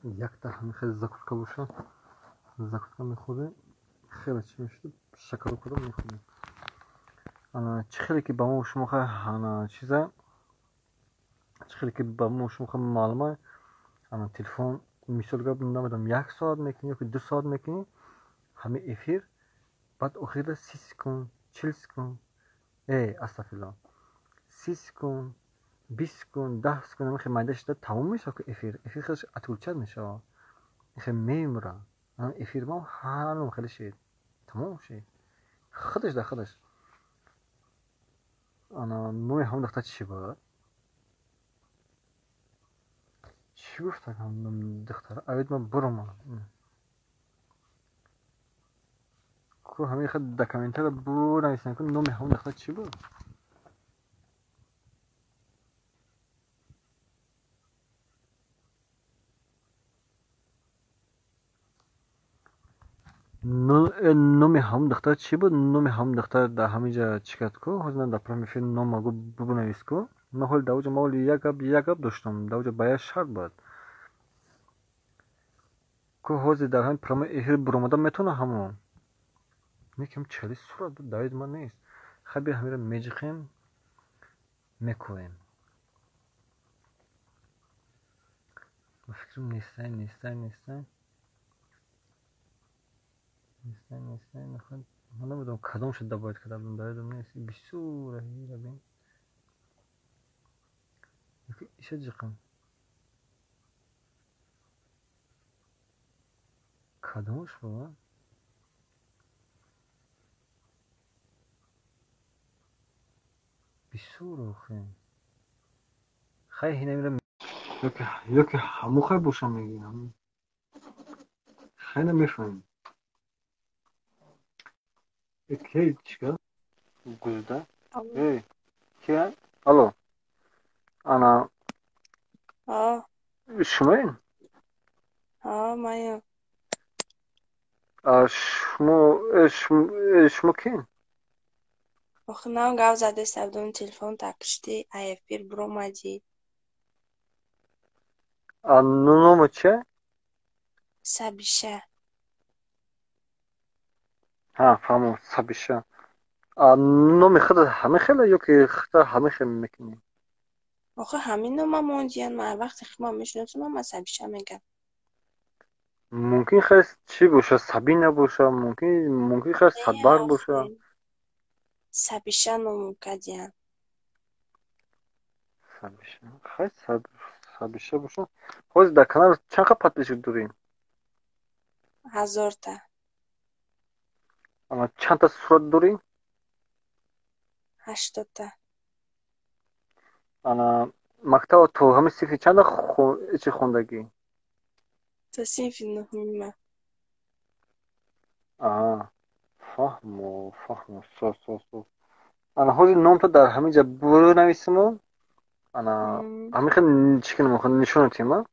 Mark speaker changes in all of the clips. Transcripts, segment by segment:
Speaker 1: یک تا همین خیلی زاکوسکا باشه. زاکوسکا میخوره خیلی چی میشه شکر کدوم میخوره. چه خیلی که با ما و شما چیزه چه خیلی که با ما و شما معلومه تلفن مثال گفتم نمیدونم 1 ساعت میکنی یا 2 ساعت میکنی همه افیر بعد آخر 30 سکند 40 سکند استغفرالله 30 سکند 20 سکند 10 سکند همه مایدش تموم میشه که افیر خیلی اطولتر میشه خیلی میمره افیر ما هنوز خیلی شد تموم شد خودش در خودش نوع هم دختر چی بود چی گفت هم دختر اوید من برم کو همه خود دکمنتر بود نویسن که نوع هم دختر چی بود نوم هم دختر چی بود؟ نوم هم دختر در همینجا چیکار کو؟ حالا در پرمیشن نوم اگه ببینیس کو؟ نه حال داوجه مالی یک گپ داشتم داوجه باید شرط بود. کو حاضر در همین پرمی اهل برآمده میتونه همون. میگم 40 صورت بود داید من نیست. خبی همیشه میجخیم میکنیم. فکرم نیستن. نخواد. من نمیدونم کدوم شد باید کدام دایدم نیست. بسیار هیچ بین. یکی ایش جکم. کدومش بود؟ بسیار خیلی. خیلی نمیرم. یکی همو خیلی باشم میگیم. خیلی نمیفهم. کی چیکار؟ گوزده؟
Speaker 2: الو.
Speaker 1: کیه؟ الو. انا شما این؟
Speaker 2: مایم.
Speaker 1: شما کین؟
Speaker 2: آخه نام گاو زده سبدون تلفن تکشتی ایفیر برومدی
Speaker 1: نوم چه؟
Speaker 2: سبیشه
Speaker 1: ها فهمو سبیشه. نوم خود همه خیلی یا که خود همه خیلی میکنی؟
Speaker 2: آخه همین نوم موندین من وقتی خیلی میشناسم من سبیشه میگم
Speaker 1: ممکن خیلی چی باشه سبینه باشه ممکن خیلی
Speaker 2: نه
Speaker 1: صدبار باشه.
Speaker 2: آخه سبیشه نوم کدیم
Speaker 1: سبیشه خیلی سبیشه باشه. خود در کنار چند قد پتیش دارین؟
Speaker 2: 1000 تا
Speaker 1: چند تا صورت دارین؟
Speaker 2: 80 تا
Speaker 1: مکتب تو همه صفی چند چی خوندگی؟
Speaker 2: تا صنف نهم
Speaker 1: فهمو سو حالی نام تو در همینجا برو نویسم همین خیلی چی کنم خیلی نشون تیما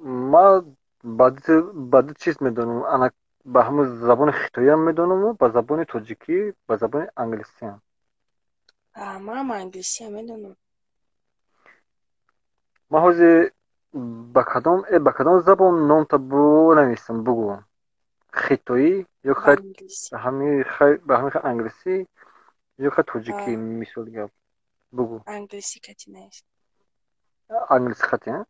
Speaker 1: ما بعد چیز میدونم به همون زبان خیتایی هم میدونم و به زبان تاجیکی به زبان انگلیسی هم
Speaker 2: من انگلیسی هم میدونم
Speaker 1: ما حاضر به کدام زبان نام تا برو نویسم بگو خیتایی یا
Speaker 2: با
Speaker 1: خیلی
Speaker 2: انگلیسی
Speaker 1: به همین انگلیسی یا خیلی تاجیکی مثال گفت بگو
Speaker 2: انگلیسی کتی نیست
Speaker 1: انگلیسی خطی ها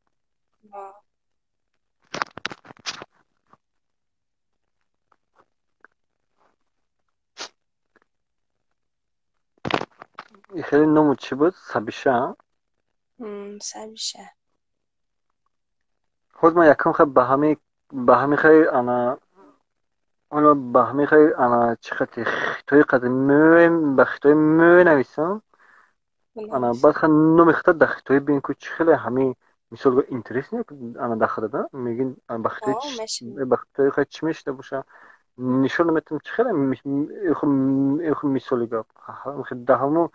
Speaker 1: این خیلی نام چی بود سبیشه ها
Speaker 2: سبیشه
Speaker 1: خود ما یکم خیلی به همین خیلی به همین خیلی چی خطی خیتایی قدیم به خیتایی می نویسم بعد خیلی نام خطا در خیتایی بین که چی خیلی همین مثال گفت اینترس نیست داخل ده میگین به خیتایی خیلی چی میشته باشه نشون میتونم چه خیلی مثالی گفت دهمو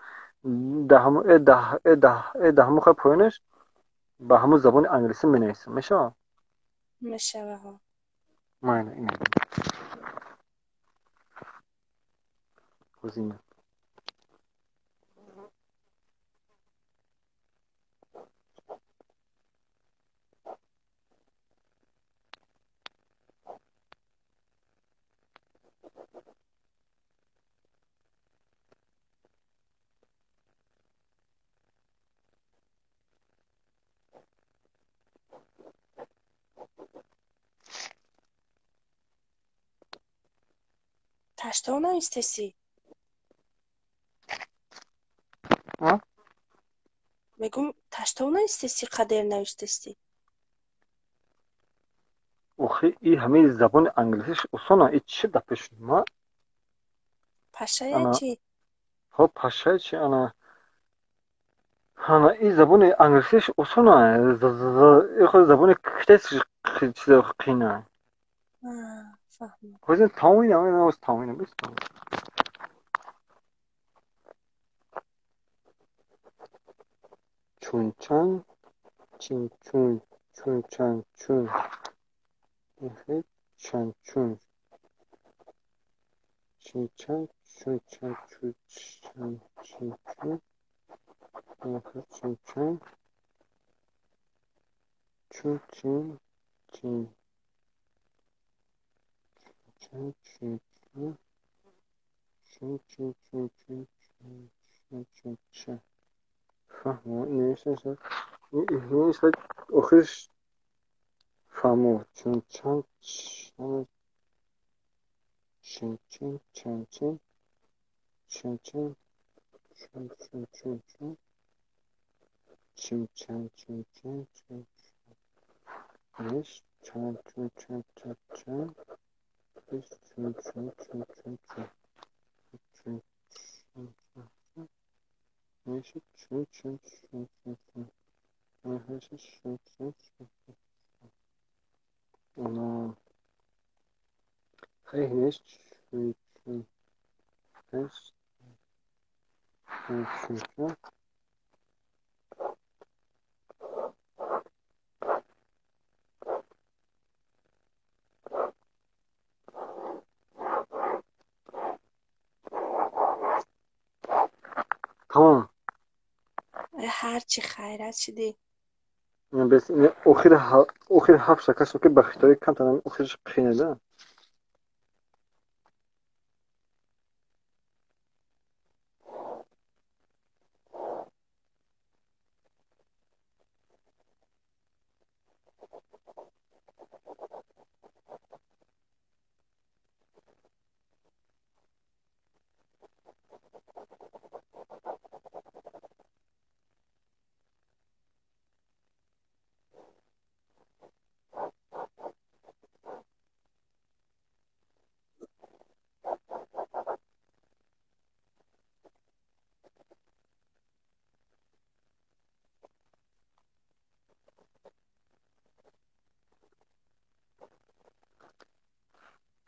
Speaker 1: خیلی پایینش به همون زبان انگلیسی می نویسم میشه
Speaker 2: میشه
Speaker 1: من اینه گزینه
Speaker 2: Taşta ona istesi.
Speaker 1: Ha?
Speaker 2: Megum taşta ona istesi kaderine istesi.
Speaker 1: Oxi i همه زبان انگلیسیش اوسانا ای چی دپش ما
Speaker 2: Paşa'ya
Speaker 1: انا
Speaker 2: çi.
Speaker 1: ها پشه چی انا ای زبان انگلیسیش اوسانا ای خود زبان کتیس چیز قینه
Speaker 2: Ha, fahmım.
Speaker 1: خود تاوین هم از تاوین بیست چون چن چین چون چون چن چون اخی چن چون چین چن چون چن چون چن چین چون اخی چین چن چون چین چین چن چین چون چون چون چون چون چون چون چون فهمو نوشتن شد نوشتن آخرش فهمو چون چند چند چون چون چون چون چون چون چون چون چون چون چون چون چون چون چون نوشت چون چون چون چون چون چون چون چون چون چون چون چون نوشت چون چون چون چون چون نوشت چون چون چون انا خیلی نوشت چون چون نوشت چون چون چون تمام
Speaker 2: هر چی خیرت شدی.
Speaker 1: بس این آخر هفت شکست که بخشتاری کم تنم آخرش خینده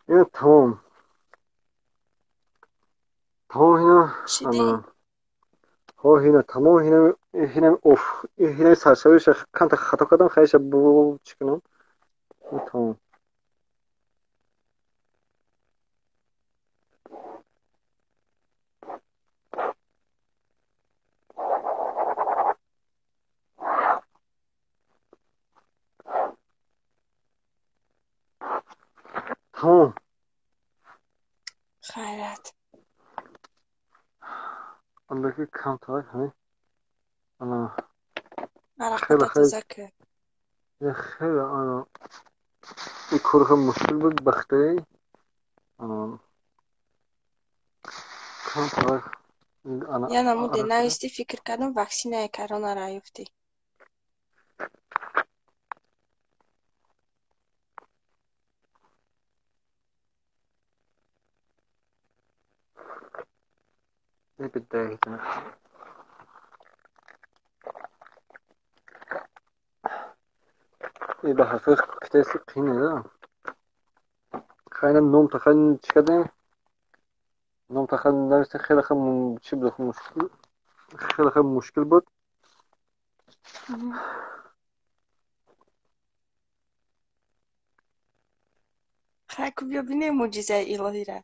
Speaker 1: این تمام اینا
Speaker 2: شدی.
Speaker 1: ها اینا تمام اینا اوف اینا سرسویش کم تا خطا کردم خیلیش بو چکنم این تمام تمام
Speaker 2: خیرت.
Speaker 1: اندکی کم تا همین انا خیلی
Speaker 2: علاقه
Speaker 1: خیلی
Speaker 2: تازه که.
Speaker 1: خیلی این کار خیلی مشکل بود بخته انا کم تا
Speaker 2: یا نموده
Speaker 1: آره خدا
Speaker 2: نویستی فکر کردم واکسینه کرونا را یافتی.
Speaker 1: این بدایی این به حرفش کتیسی قینه خیلی نوم تا خیلی چی کردیم نوم تا خیلی نوشته خیلی خیلی چی بود مشکل خیلی خیلی مشکل بود
Speaker 2: خیلی کو بیا بینه معجزه الهی را.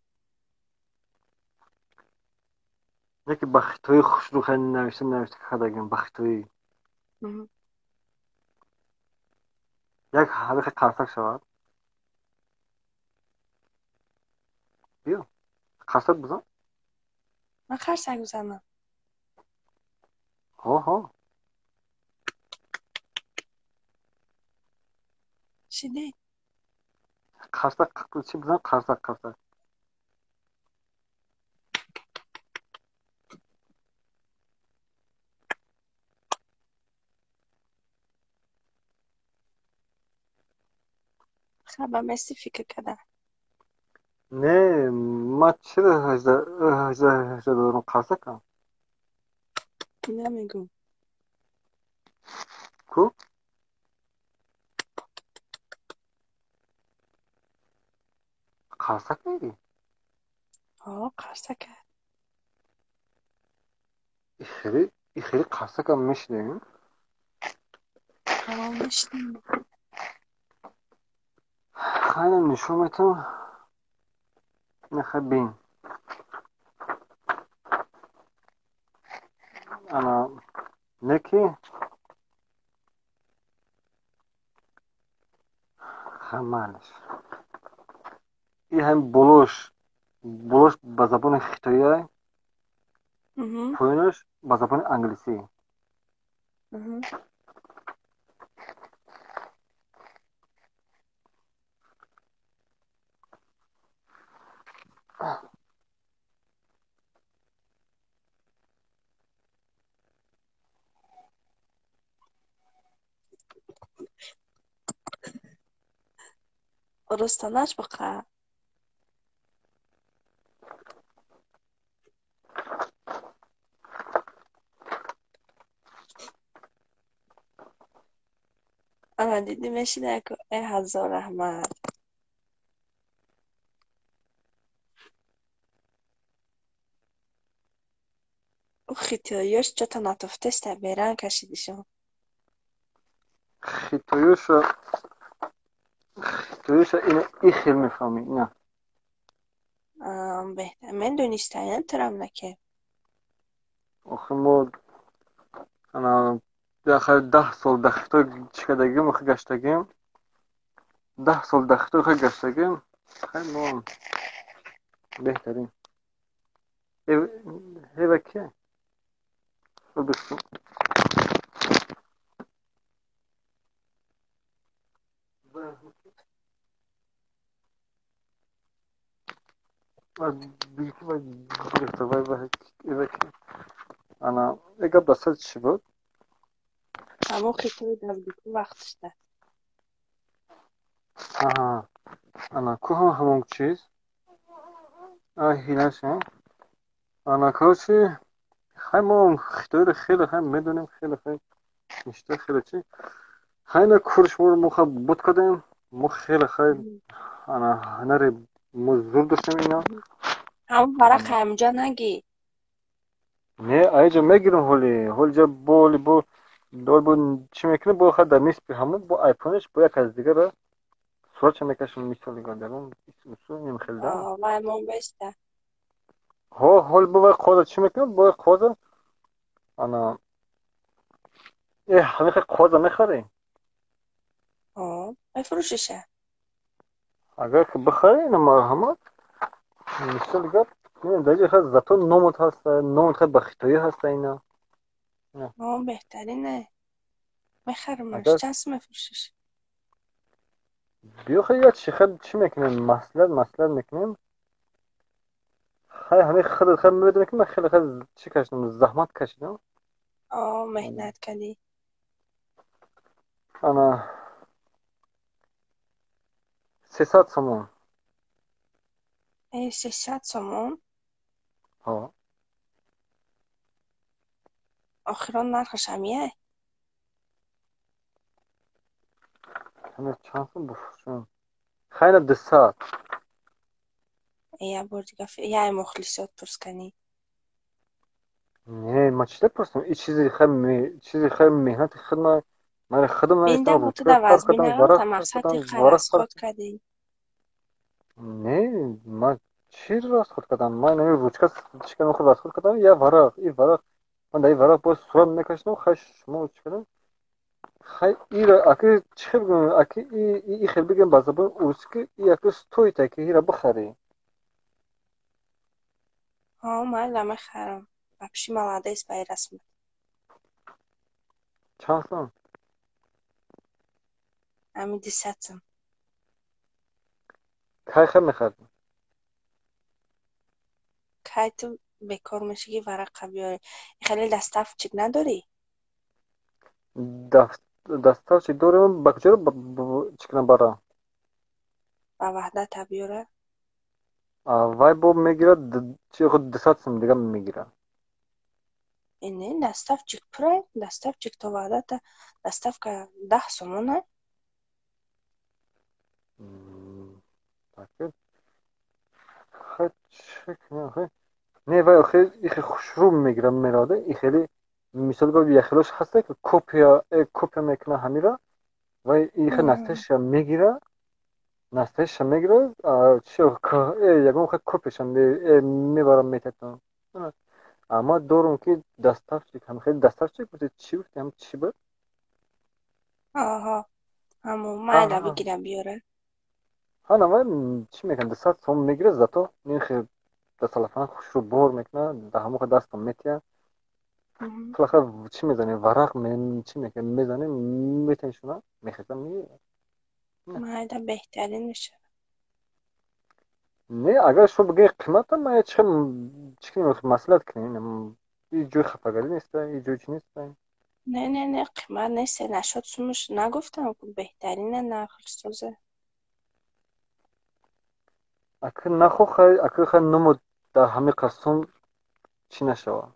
Speaker 1: یکی بخشتوی خوش رو خیلی نوشته خداگیم بخشتوی یک حالا خیلی قرصک شود بیا قرصک بزن
Speaker 2: من خرسک بزنم.
Speaker 1: ها
Speaker 2: شدی.
Speaker 1: قرصک چی بزن قرصک
Speaker 2: به مسی فکر کردم.
Speaker 1: نه ما چرا هجده دارم قرصه کم
Speaker 2: نمیگم.
Speaker 1: کو قرصه میری
Speaker 2: قرصه کرد.
Speaker 1: خیلی قرصه کم میشنیم
Speaker 2: میشنم.
Speaker 1: خیلی نشون میتونم نخه بین انا نکی خمالش این هم بلوش با زبان خیتایی پایینش با زبان انگلیسی
Speaker 2: رستانش بقى. أنا دیدی میشینه که ای هزار رحمت. او خیتیایش چطور نتفتست بیرن کشیدیشون.
Speaker 1: خیتایوش این خیلی میفهمی نه
Speaker 2: بهتر من دونیستانیم ترم نکه.
Speaker 1: آخه ما انا داخل 10 سال دختا چیکدگیم و گشتگیم 10 سال دختا گشتگیم خیلی ما بهترین هیوه که بسیم بیلکی و گرفته وای هیوه که انا اگه بسد چی بود
Speaker 2: همون خیتوی دزدیکو وقتش ده.
Speaker 1: آها انا که همون چیز هیلش انا کارچی خیلی ما خیلی میدونیم خیلی میشته خیلی چی خیلی کورش مخ بود کردیم مخ خیلی انا هنری مزور داشتیم اینا
Speaker 2: همون برای خمجا نگی.
Speaker 1: نه ایجا میگیرم هولی جا بول دور بول چی میکنه با خود در نیست به همون با آیفونش با یک از دیگه را سرچ میکشم میسالی گردم اسم نمیخیل دارم
Speaker 2: وایمون بسته.
Speaker 1: هول با خود چی میکنه با خود انا همه خود میخوری
Speaker 2: بفروششه.
Speaker 1: اگر که بخری اینا مرحمت مثال گفت نه دیگه خیلی زتون نومد هست نومد خیلی بخیتایی هست اینا
Speaker 2: بهترینه. میخرمش
Speaker 1: اگر
Speaker 2: چند میفروشش.
Speaker 1: بیا خیلی چی خیلی چی میکنیم مسئله میکنیم خیلی همه خیلی میدونی که من خیلی چی کشیدم زحمت کشیدم
Speaker 2: مهنت کردی.
Speaker 1: انا 300 سومون
Speaker 2: 600 سومون.
Speaker 1: ها
Speaker 2: آخران نرخش همیه.
Speaker 1: همه چند سوم بفروشم خیلی 200
Speaker 2: یه بار دیگه یه مخلصات پرس کنی.
Speaker 1: نه ما چی پرسیم این چیزی خیلی مهنت خدمت من خودم
Speaker 2: بینده
Speaker 1: نوشتم
Speaker 2: با تو
Speaker 1: روزگار
Speaker 2: در
Speaker 1: کار
Speaker 2: وزمین
Speaker 1: کردم
Speaker 2: نرم تا
Speaker 1: ورق کار
Speaker 2: مقصد
Speaker 1: کردم
Speaker 2: خیر
Speaker 1: ورق
Speaker 2: از
Speaker 1: کار
Speaker 2: خود کردی.
Speaker 1: نه ما چی راست خود کردم من نمی روزگار چیکار خود راست خود کردم یا ورق این ورق من در این ورق باز صورت میکشیدم خیلی شما چی کردم خیلی این را اگه چی بگم اگه این خیلی بگم با زبان روسی که این اگه ستوی تا که این را بخری
Speaker 2: من لمه خرم. بپشی ملادیس بای رسمت.
Speaker 1: چند سان
Speaker 2: امی 200 سم.
Speaker 1: که خیلی میخردم
Speaker 2: که تو بکار میشه که ورق بیاری. خیلی دستف چیک نداری.
Speaker 1: دستاش چی دارم بکجا رو چی کنم برام
Speaker 2: و وحدت بیاره.
Speaker 1: وای با میگیره چی خود 200 سم دیگه میگیره.
Speaker 2: اینه دستف چیک پره دستف چیک تا وحدت دستف که 10 سمونه.
Speaker 1: تاکید خود چک نه نه وای آخه ایخ خوشرو میگیره میراده ای خیلی مثال گفت یخلوش هسته که کپیا میکنه همیرا وای ایخ نستش میگیره نستش میگیره چی یکم خود کپش میبرم میتونم اما دورم که دستافچی هم خیلی دستافچی بود چی بود هم چی بود
Speaker 2: آها همو مایلا
Speaker 1: آها
Speaker 2: بگیرم بیاره.
Speaker 1: ها نه وای چی میگن 200 سوم میگیره زاتو نیخ دست تلفن خوش رو بور میکنه ده همو خود دستم میتیه بالاخره چی میزنی ورق چی میکنی میزنی میتونی میخیزم میگیره
Speaker 2: مایلا بهترینشه.
Speaker 1: نه اگر شو بگی قیمت هم چه کنیم مسئلت کنیم این جوی خفگری نیسته این جوی چی نیسته
Speaker 2: نه نه نه قیمت نیست نشد سومش نگفتم که بهترینه نقل سوزه.
Speaker 1: اکر نخو خیلی اکر خیلی نمو در همه قسم چی نشوه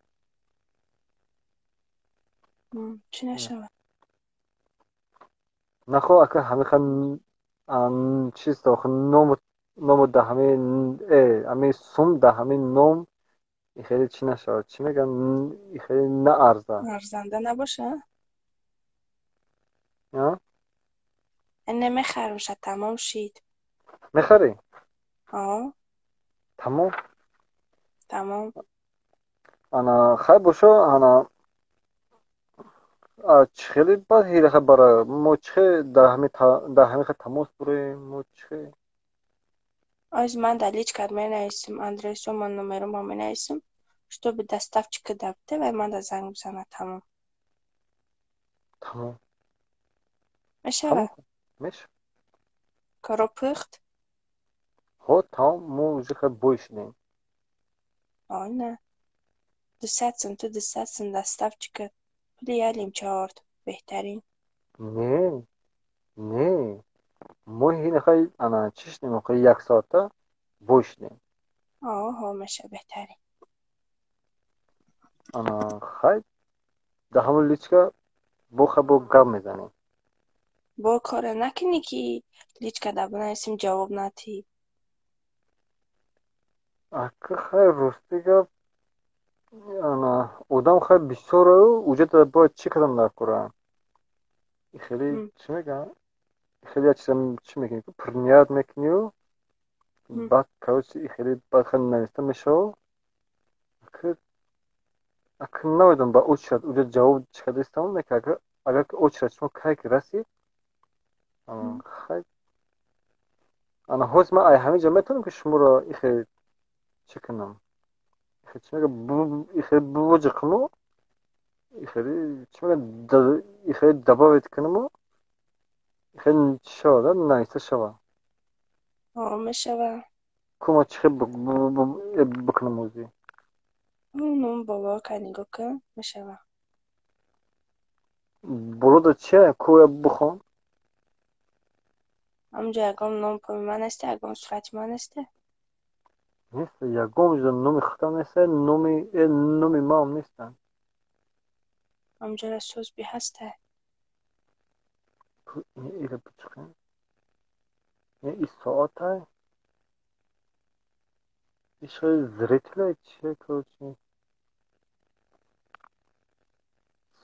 Speaker 2: چی نشود.
Speaker 1: نخو اکر همه خیلی چیز داخل نمو در همه سوم در همه نوم این خیلی چی نشوه چی میگن این خیلی نه ارزه
Speaker 2: ارزنده نباشه. نمیخرم شد تمام شید.
Speaker 1: میخری
Speaker 2: آه
Speaker 1: تمام
Speaker 2: تمام.
Speaker 1: انا خیلی باشو انا خیلی باز هیره خیلی برای مو چه در همه خیلی تماس بره مو چه
Speaker 2: از من دلیچ کرد می نایستم ادرس و من نمرم می نایستم що به доставчика دبته و من در زنگ بزنه تمام
Speaker 1: تمام
Speaker 2: میشه
Speaker 1: تمام میشه
Speaker 2: کارو پخت.
Speaker 1: ها تمام مو خیلی بویش نیم
Speaker 2: آه نه 200 سن تو 200 سن доставчика پلیالیم چهارد بهترین.
Speaker 1: نه نه مو هین خیلی انا چیش نیم خیلی یک ساعته بویش نیم
Speaker 2: آه ها میشه بهترین.
Speaker 1: انا خیلی در همون لیچکه بو خیلی بو گم میزنیم
Speaker 2: با کار نکنی که لیچ کده بنایسیم جواب نتی.
Speaker 1: اکه خیلی روستی گفت انا اودم خیلی بیشتره اوجه باید چی کدام نکنه خیلی چی میگم خیلی چی میگم پرنیاد میکنی و بعد کاوش خیلی بعد خیلی نوشته میشه که اگر نمیدونم با اوج شد اوجه جواب چقدر استعمال میکنه اگر که اوج شد شما که رسی خیلی انا هوز ما ای همه جا میتونم که شما را خیلی چی کنم چی میگم خیلی بوجه کنم خیلی چی میگم خیلی دباوت کنم و خیلی چی شد نایسته شد
Speaker 2: آه میشه
Speaker 1: کما چی خیلی بکنم موزی
Speaker 2: اونم بابا کنیگو که میشه
Speaker 1: برو چیه کوه بخون
Speaker 2: همونجا یکم نام پای من استه یکم صفت من استه.
Speaker 1: نیست یکم جون نومی خودم نیست نومی ما هم نیستن
Speaker 2: همونجا رسوز بی هسته.
Speaker 1: این ایره بچخیم این ساعت های این شاید زریتله چیه که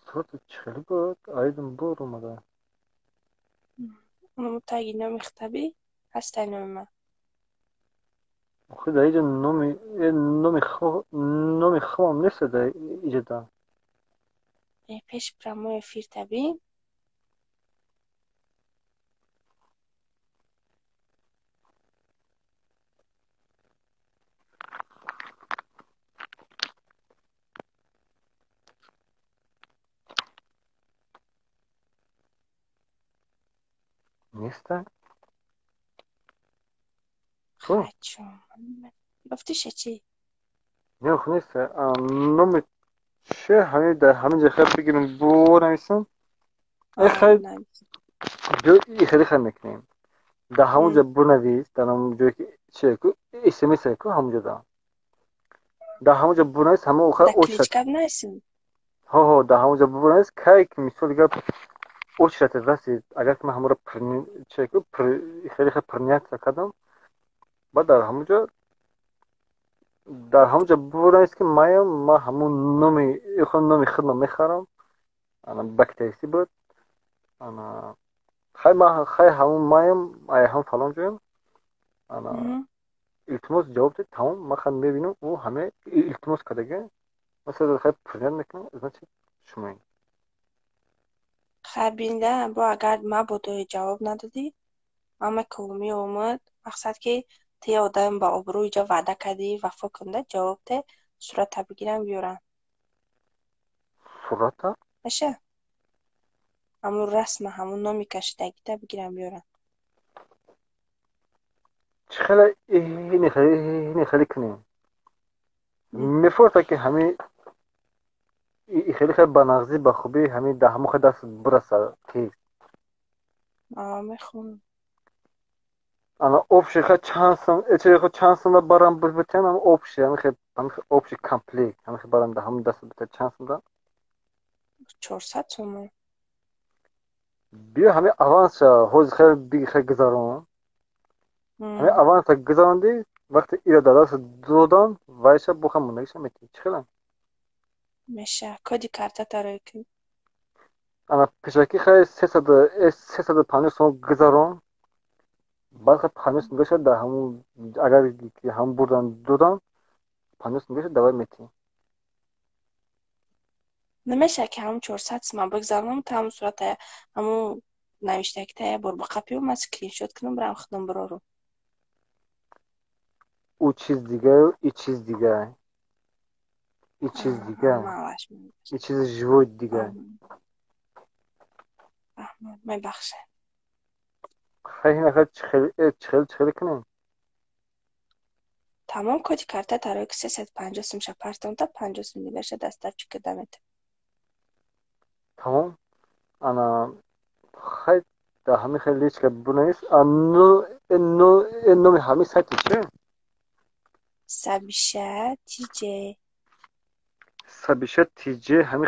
Speaker 1: ساعت چخیلی بود آیدم بور اومده
Speaker 2: اونم تاگی نام اختبی هسته نام من.
Speaker 1: خود ایجا نومی خوام نیست ده ایجا ده
Speaker 2: پیش برموی فیر تبی.
Speaker 1: نیستن کو
Speaker 2: خچم گفتیشه چی؟
Speaker 1: نه خود نیست نومی چه همین در همین جا خیلی بگیرم بور نمیسن ای
Speaker 2: آه
Speaker 1: خیلی
Speaker 2: نه
Speaker 1: جو ای خیلی خیلی میکنیم در همونجا بنویس، در همون جایی که چه کو اسمس کو همونجا در همونجا بنویس همه اوخه
Speaker 2: Da
Speaker 1: اوچت.
Speaker 2: klička vnesim.
Speaker 1: ها در همونجا بنویس که مثال گپ اوچت رسید اگر که من همون رو چه کو خیلی پرنیت کردم بعد در همونجا بنویس که ما همون نومی خودم میخرم انا بکتریسی بود انا خیلی همون هم فلان جویم انا التماس جواب ده تمام ما خواهیم ببینم او همه التماس کردگه مثلا خیلی پرنیت میکنم از چه شما این
Speaker 2: خبینده با اگر ما بودوی جواب ندادی همه کلومی اومد مقصد که تی آدم با ابروی جا وعده کردی وفا کنده جواب ده صورت بگیرم بیارم
Speaker 1: صورتا
Speaker 2: باشه همون رسم همون نامی کشیدگی ده بگیرم بیارم
Speaker 1: چه خیلی اینی خیلی کنیم میفورتا که همه خیلی بنغزی بخوبی همه ده همون خیلی دست برسه که
Speaker 2: میخونم
Speaker 1: انا اوبشی خیلی چند سنده برام بتن هم اوبشی همه اوبشی کمپلیت همه برام ده همون دست بتن چند سنده
Speaker 2: 400 تومن
Speaker 1: بیا همه آوانس حوز خیلی بیگ خیلی گذارم همه آوانس گذاروندی وقتی ایرا داداست دودان وایسا بخم مونگیش میتی چخیلم
Speaker 2: میشه کدی کارتا تاره که
Speaker 1: انا پیشکی خیلی 350 سوم گذارم بعد خیلی 50 سوم گشت در همون اگر که هم بردن دودان 50 سوم گشت دوای میتی
Speaker 2: نمیشه که همون 400 تومن بگذارم تا همون صورت همون نوشته که بر با قپی و من سکرین شد کنم برم خودم برارم
Speaker 1: او چیز دیگه ای چیز دیگه ای چیز دیگه
Speaker 2: مالش
Speaker 1: ای چیز جوید دیگه
Speaker 2: می بخشه
Speaker 1: خیلی نخواهد چخیل کنیم
Speaker 2: تمام کدی کارتا تاره که 350 سوم شه پرتون تا 50 سوم دیگه شه دستف چی که دمت
Speaker 1: تمام انا خیلی در همه خیلی لیچ که بونیست نومی همه سایتی چه؟
Speaker 2: سبیشه تیجه
Speaker 1: سبیشه تیجه همه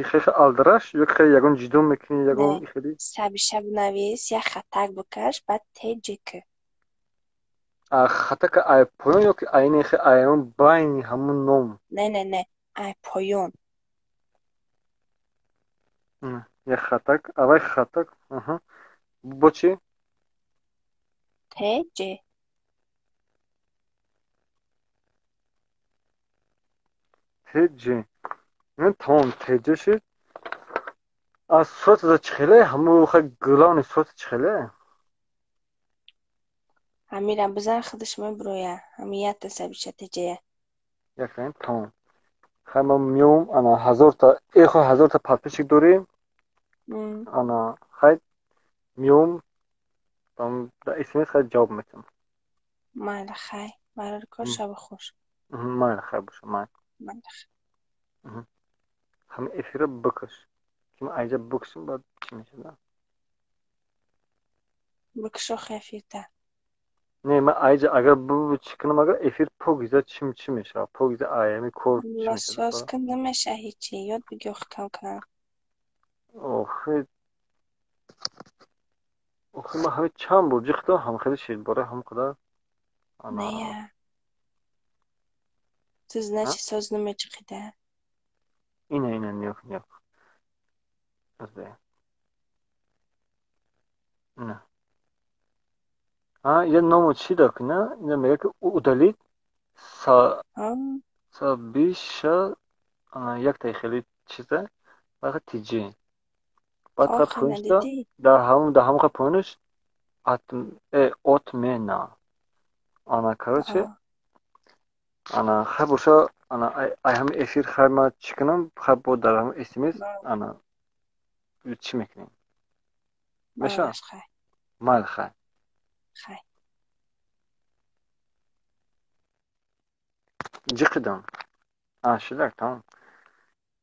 Speaker 1: خیلی آلدراش یا خیلی یکون جدون میکنی
Speaker 2: نه
Speaker 1: یکون خیلی
Speaker 2: سبیشه بنویس یا خطک بکش بعد تیجه که
Speaker 1: خطا که آی پویون یا که آینه خیلی آیون باین همون نوم
Speaker 2: نه ای پایون
Speaker 1: یا خطا که اوای خطا که با چی؟
Speaker 2: تیجه
Speaker 1: تیجه من تمام تیجه شد از صورت از چخیله همون خیلی گلان صورت چخیله
Speaker 2: همیرم بزن خودش می برویه همیت سبیشه تیجه
Speaker 1: یکن تمام خیلی من میوم انا 1000 تا پاپیچک داریم انا خیلی میوم در اسمس خیلی جواب میتونم
Speaker 2: مال خی مرار کار شب خوش
Speaker 1: من خیلی باشه من
Speaker 2: مال
Speaker 1: همه افیره بکش که من اینجا بکشم بعد چی میشه نه
Speaker 2: بکشو خفیفته
Speaker 1: نه من اینجا اگر چی کنم اگر افیر پوگیزه چی میشه پوگیزه آیمی کور چی میشه
Speaker 2: لاسواس کن نمیشه هیچی یاد بگی کم کنم
Speaker 1: اوخی من همه چند بود جختا هم خیلی شیر باره هم قدر انا
Speaker 2: نه تو значи ساز نمیچخیده
Speaker 1: اینه نیوک از به نه یه نامو چی داره نه اینه میگه که اودالیت سا بیش یک تا خیلی چیزه فقط تیجی بعد
Speaker 2: خب
Speaker 1: خب
Speaker 2: خانه
Speaker 1: پوینشتا
Speaker 2: دیدی
Speaker 1: در همون خب پوینش ات منا انا короче انا خب وشا انا ای هم افیر خب ما چیکنم خب بود در هم اسمس انا چی میکنیم میشه
Speaker 2: مالش خی
Speaker 1: مال خب
Speaker 2: خی
Speaker 1: جقدم شلک تمام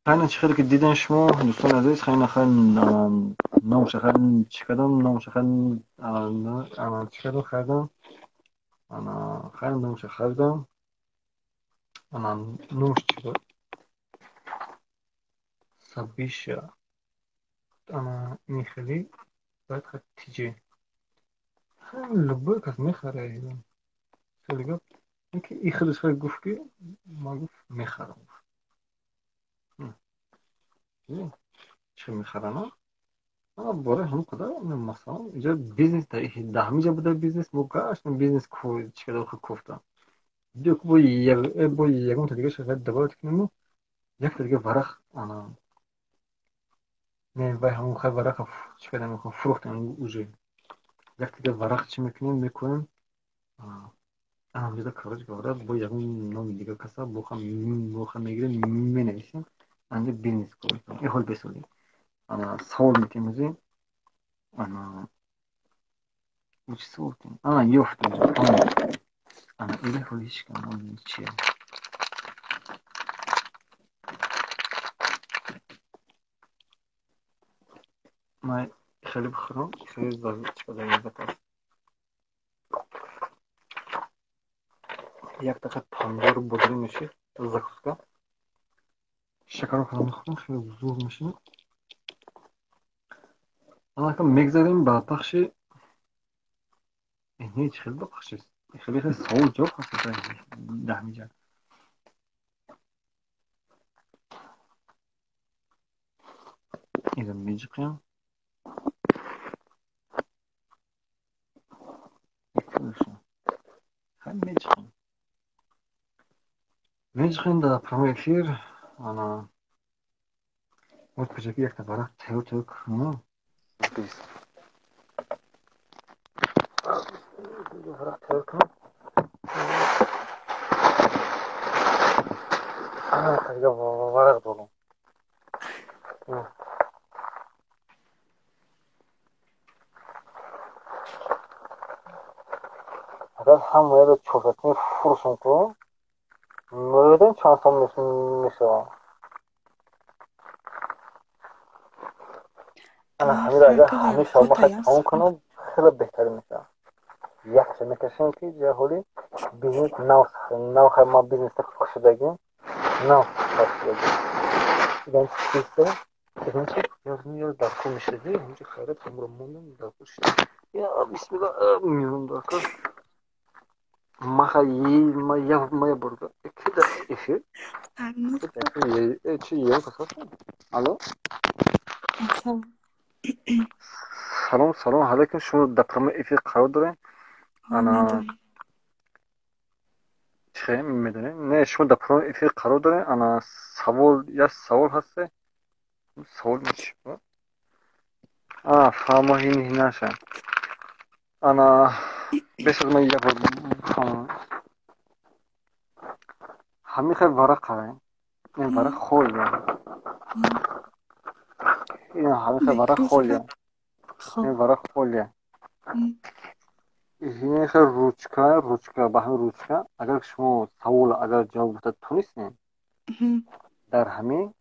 Speaker 1: خیلی چی خیلی که دیدن شما دوستان عزیز خیلی نامشخن چیکادم نامشخن انا چیکادم خریدم انا خیلی نامش خریدم انا نوش چیکار سبیشه انا این خیلی باید خیلی تیجی خیلی لبه کس میخره خیلی گفت اینکه این خیلی خیلی گفت که ما گفت میخرم چه میخرم برای هم کدا مثلا اینجا بیزنس ده همینجا بوده بیزنس موقعش بیزنس کو چیکار کوفتا دیگه با یکم تا دیگه شاید دوباره کنیم یک تا دیگه ورق انا نه وای همون خیلی ورق چیکار میکنم فروخت اونجا یک تا دیگه ورق چی میکنیم انا میذارم کارش گوره با یکم نام دیگه کسا بخوام میگیریم مینویسیم انجا بیزنس کنیم این حال بسازیم انا سوال میتونیم انا چی سوال کنیم انا یافت انا ایده حالیش کنم چیه ما خیلی بخورم خیلی زیاد چیکار می‌کنم یک دقیقه پنبه رو بودری میشه زاکوسکا شکر رو خودم میخورم خیلی زور میشه اما که میگذاریم با پخش اینه خیلی با پخش خیلی خیلی سوال جواب هست ده میجا اینو میجقیم خیلی میجقیم در پرومتیر انا بود کجاکی یک تبارک تیو کنم بیس تبارک تیو کنم انا خیلی ورق دارم اگر همه رو چوبتنی فروشم کنم مردن چانسام میشه انا همه رو اگر همه شما خواهد تمام کنم خیلی بهتر میشه یک چه میکشیم که جهولی بیزنس نو خواهد ما بیزنس تک شدگیم نو خواهد شدگیم چیسته اینجا یارو دارکو میشدی اینجا خیلی تمرم موندم دارکو شد یا بسم الله میونم دارکو ما برگا کده ایشی چی یه کسا الو سلام علیکم شما در برنامه ایفی قرار دارین انا چه میدونین نه شما در برنامه ایفی قرار دارین انا سوال هسته سوال میشه فهمه نشه انا بس از من یک بار همین خیلی ورق هست این ورق خوله این همین خیلی ورق خوله این ورق خوله این خیلی روچکا به همین روچکا اگر شما سوال اگر جواب بده تونستین در همین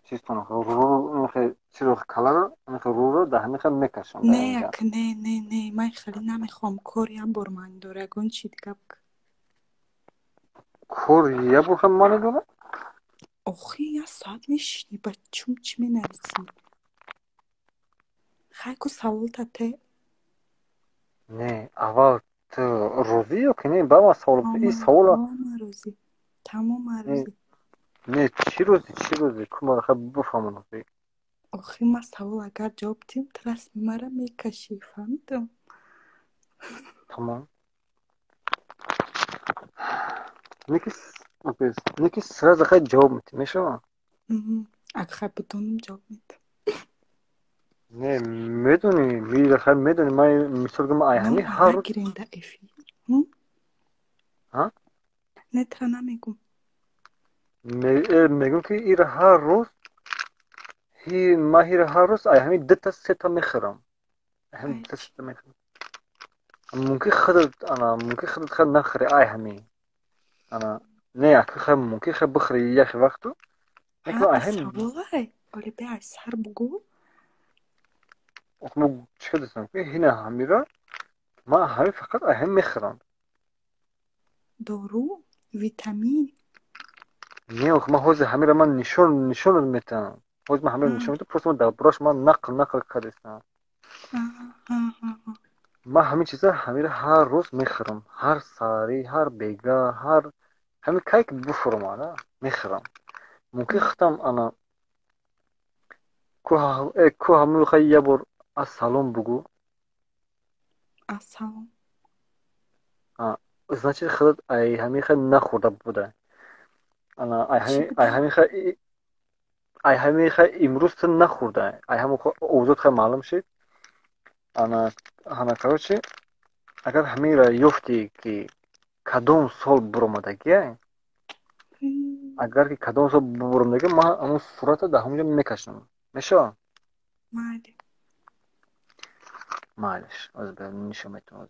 Speaker 1: چیز تونه رو خیلی چیز کلر رو در همین خیلی میکشم
Speaker 3: نه من خیلی نمیخوام کوریم برمان داره گون چی دیگه بکن
Speaker 1: کوریا بخوام مانه دونه
Speaker 3: آخی یا ساعت میشنی بچم چی می نرسی خیلی سوال تته
Speaker 1: نه اول تو روزی یا که نه با ما سوال این سوال
Speaker 3: تمام روزی
Speaker 1: نه چی روزی کما خیلی بفهمون روزی
Speaker 3: آخی ما سوال اگر جواب دیم ترس مرا میکشی فهمیدم
Speaker 1: تمام نیکی سراز خیلی جواب میتی میشه
Speaker 3: اگه خیلی بدونم جواب میده
Speaker 1: نه میدونی خیلی میدونی من مثال گم آیهمی هر روز
Speaker 3: گرینده ایفی
Speaker 1: ها
Speaker 3: نه ترا نمیگم
Speaker 1: میگم که ایر هر روز ما هر روز آیهمی 2 تا 3 تا میخرم هم 2 تا 3 تا میخرم ممکن خودت خیلی نخری آیهمی انا نه خیلی ممکن خیلی بخری یک وقتو
Speaker 3: ها سوال Öyle bir sar bugu.
Speaker 1: Ama çıkı desem ki yine hamira ma hami fakat ahem mekran.
Speaker 3: Doğru. Vitamin.
Speaker 1: Ne yok ma hoze hamira man nişon metan. Hoze ma hamira
Speaker 3: Ha,
Speaker 1: nişon metan. Prosto da broş ma nakl kadesna.
Speaker 3: ha, ha, ha, ha.
Speaker 1: ما همه چیزا همه هر روز میخورم هر ساری هر بیگا هر همه کیک بخورم انا میخورم ممکن ختم انا کو همه خیلی یه بار از سالن بگو
Speaker 3: Asal.
Speaker 1: значит خود ای همه خیلی نخورده بوده انا
Speaker 3: Çi
Speaker 1: ای
Speaker 3: buda?
Speaker 1: همه خیلی ای همه خیلی امروز تو نخورده ای همه خود اوضاع خیلی معلوم شد انا короче اگر همه را یفتی که کدام سال برآمدگی اگر که کدام سال برآمدگی ما همون صورت در همونجا میکشم میشه
Speaker 3: Mali.
Speaker 1: معلش از به نشون میتونم از